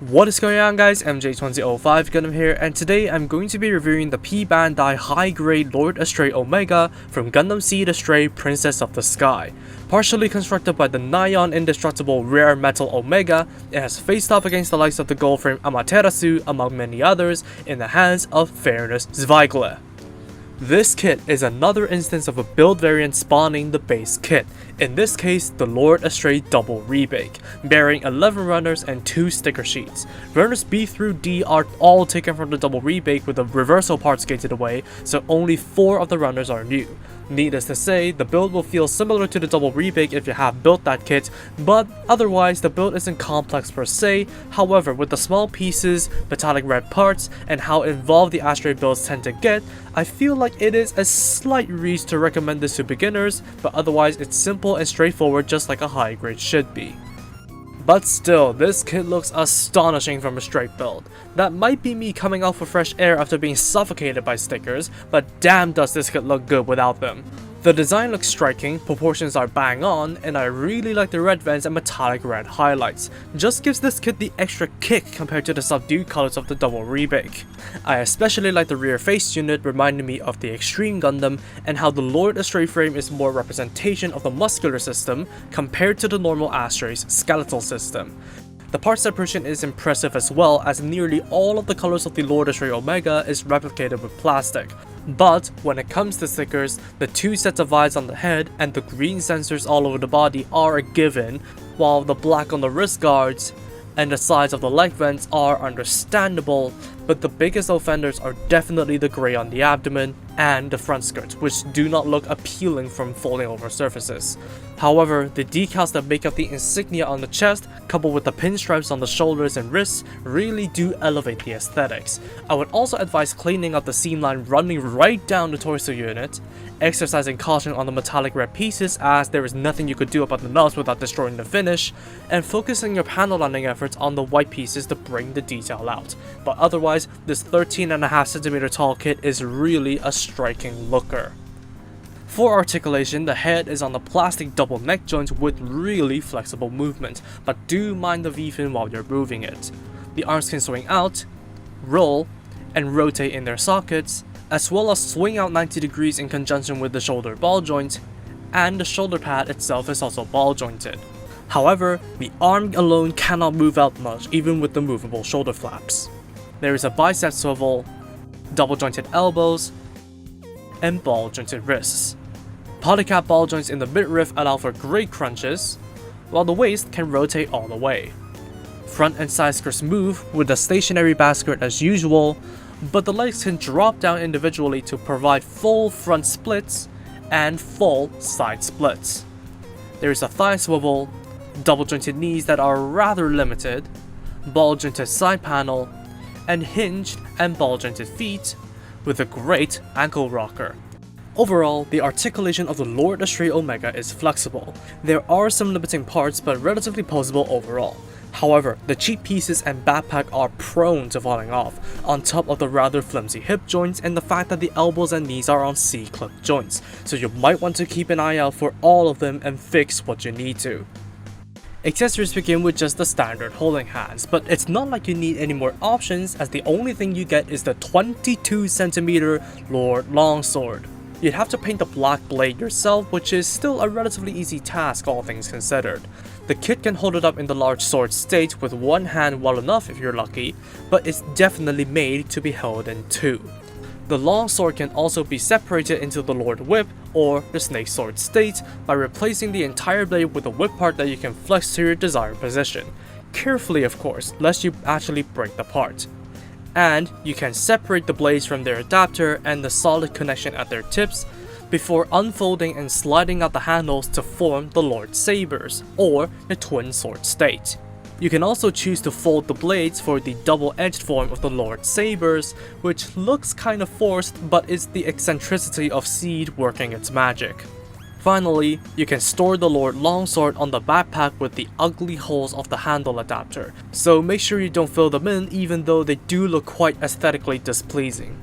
What is going on, guys? MJ2005 Gundam here, and today I'm going to be reviewing the P-Bandai high-grade Lord Astray Ω from Gundam Seed Astray Princess of the Sky. Partially constructed by the Nyan indestructible rare metal Omega, it has faced off against the likes of the Goldframe Amaterasu among many others in the hands of Fairness Zweigler. This kit is another instance of a build variant spawning the base kit, in this case the Lord Astray Double Rebake, bearing 11 runners and 2 sticker sheets. Runners B through D are all taken from the Double Rebake with the Reverso parts gated away, so only 4 of the runners are new. Needless to say, the build will feel similar to the Double Rebake if you have built that kit, but otherwise the build isn't complex per se. However, with the small pieces, metallic red parts, and how involved the Astray builds tend to get, I feel like it is a slight reach to recommend this to beginners, but otherwise it's simple and straightforward just like a high grade should be. But still, this kit looks astonishing from a straight build. That might be me coming out for fresh air after being suffocated by stickers, but damn does this kit look good without them. The design looks striking, proportions are bang on, and I really like the red vents and metallic red highlights. Just gives this kit the extra kick compared to the subdued colors of the Double Rebake. I especially like the rear face unit, reminding me of the Extreme Gundam, and how the Lord Astray frame is more representation of the muscular system compared to the normal Astray's skeletal system. The part separation is impressive as well, as nearly all of the colors of the Lord Astray Ω is replicated with plastic. But when it comes to stickers, the 2 sets of eyes on the head and the green sensors all over the body are a given, while the black on the wrist guards and the sides of the leg vents are understandable, but the biggest offenders are definitely the grey on the abdomen and the front skirts, which do not look appealing from folding over surfaces. However, the decals that make up the insignia on the chest, coupled with the pinstripes on the shoulders and wrists, really do elevate the aesthetics. I would also advise cleaning up the seam line running right down the torso unit, exercising caution on the metallic red pieces as there is nothing you could do about the knobs without destroying the finish, and focusing your panel lining efforts on the white pieces to bring the detail out. But otherwise, this 13.5cm tall kit is really a striking looker. For articulation, the head is on the plastic double neck joints with really flexible movement, but do mind the V-fin while you're moving it. The arms can swing out, roll, and rotate in their sockets, as well as swing out 90 degrees in conjunction with the shoulder ball joint, and the shoulder pad itself is also ball jointed. However, the arm alone cannot move out much even with the movable shoulder flaps. There is a bicep swivel, double jointed elbows, and ball jointed wrists. Polycap ball joints in the midriff allow for great crunches, while the waist can rotate all the way. Front and side skirts move with a stationary back skirt as usual, but the legs can drop down individually to provide full front splits and full side splits. There is a thigh swivel, double jointed knees that are rather limited, ball jointed side panel, and hinged and ball jointed feet with a great ankle rocker. Overall, the articulation of the Lord Astray Ω is flexible. There are some limiting parts, but relatively posable overall. However, the cheap pieces and backpack are prone to falling off, on top of the rather flimsy hip joints and the fact that the elbows and knees are on C-clip joints, so you might want to keep an eye out for all of them and fix what you need to. Accessories begin with just the standard holding hands, but it's not like you need any more options, as the only thing you get is the 22cm Lord Longsword. You'd have to paint the black blade yourself, which is still a relatively easy task all things considered. The kit can hold it up in the large sword state with one hand well enough if you're lucky, but it's definitely made to be held in 2. The longsword can also be separated into the Lord Whip or the snake sword state by replacing the entire blade with a whip part that you can flex to your desired position. Carefully, of course, lest you actually break the part. And you can separate the blades from their adapter and the solid connection at their tips before unfolding and sliding out the handles to form the Lord Sabers or the twin sword state. You can also choose to fold the blades for the double-edged form of the Lord Sabers, which looks kinda forced but is the eccentricity of Seed working its magic. Finally, you can store the Lord Longsword on the backpack with the ugly holes of the handle adapter, so make sure you don't fill them in even though they do look quite aesthetically displeasing.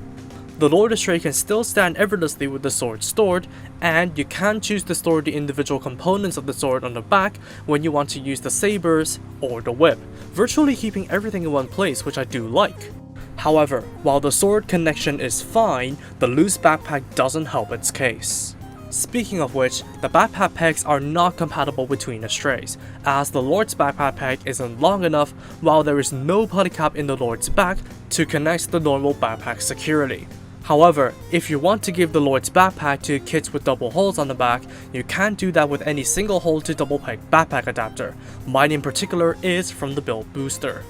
the Lord Astray can still stand effortlessly with the sword stored, and you can choose to store the individual components of the sword on the back when you want to use the sabers or the whip, virtually keeping everything in one place, which I do like. However, while the sword connection is fine, the loose backpack doesn't help its case. Speaking of which, the backpack pegs are not compatible between Astrays, as the Lord's backpack peg isn't long enough, while there is no putty cap in the Lord's back to connect the normal backpack securely. However, if you want to give the Lord's backpack to kits with double holes on the back, you can't do that with any single hole to double peg backpack adapter. Mine in particular is from the build booster.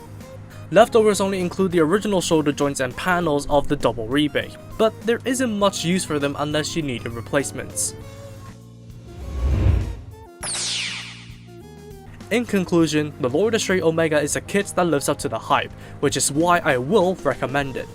Leftovers only include the original shoulder joints and panels of the Double Rebake, but there isn't much use for them unless you need replacements. In conclusion, the Lord Astray Ω is a kit that lives up to the hype, which is why I will recommend it.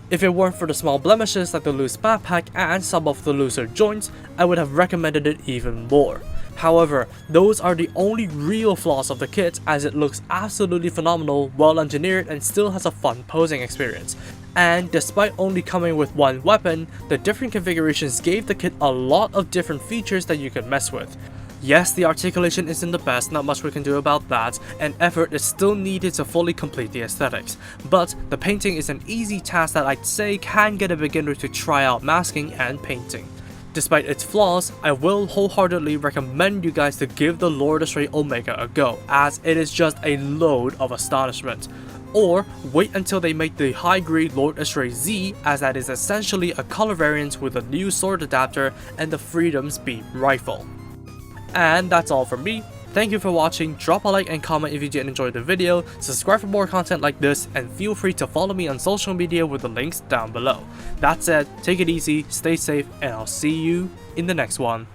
If it weren't for the small blemishes like the loose backpack and some of the looser joints, I would have recommended it even more. However, those are the only real flaws of the kit, as it looks absolutely phenomenal, well engineered, and still has a fun posing experience. And despite only coming with one weapon, the different configurations gave the kit a lot of different features that you could mess with. Yes, the articulation isn't the best, not much we can do about that, and effort is still needed to fully complete the aesthetics, but the painting is an easy task that I'd say can get a beginner to try out masking and painting. Despite its flaws, I will wholeheartedly recommend you guys to give the Lord Astray Ω a go, as it is just a load of astonishment. Or wait until they make the high grade Lord Astray Z, as that is essentially a color variant with a new sword adapter and the Freedom's beam rifle. And that's all from me. Thank you for watching, drop a like and comment if you did enjoy the video, subscribe for more content like this, and feel free to follow me on social media with the links down below. That said, take it easy, stay safe, and I'll see you in the next one.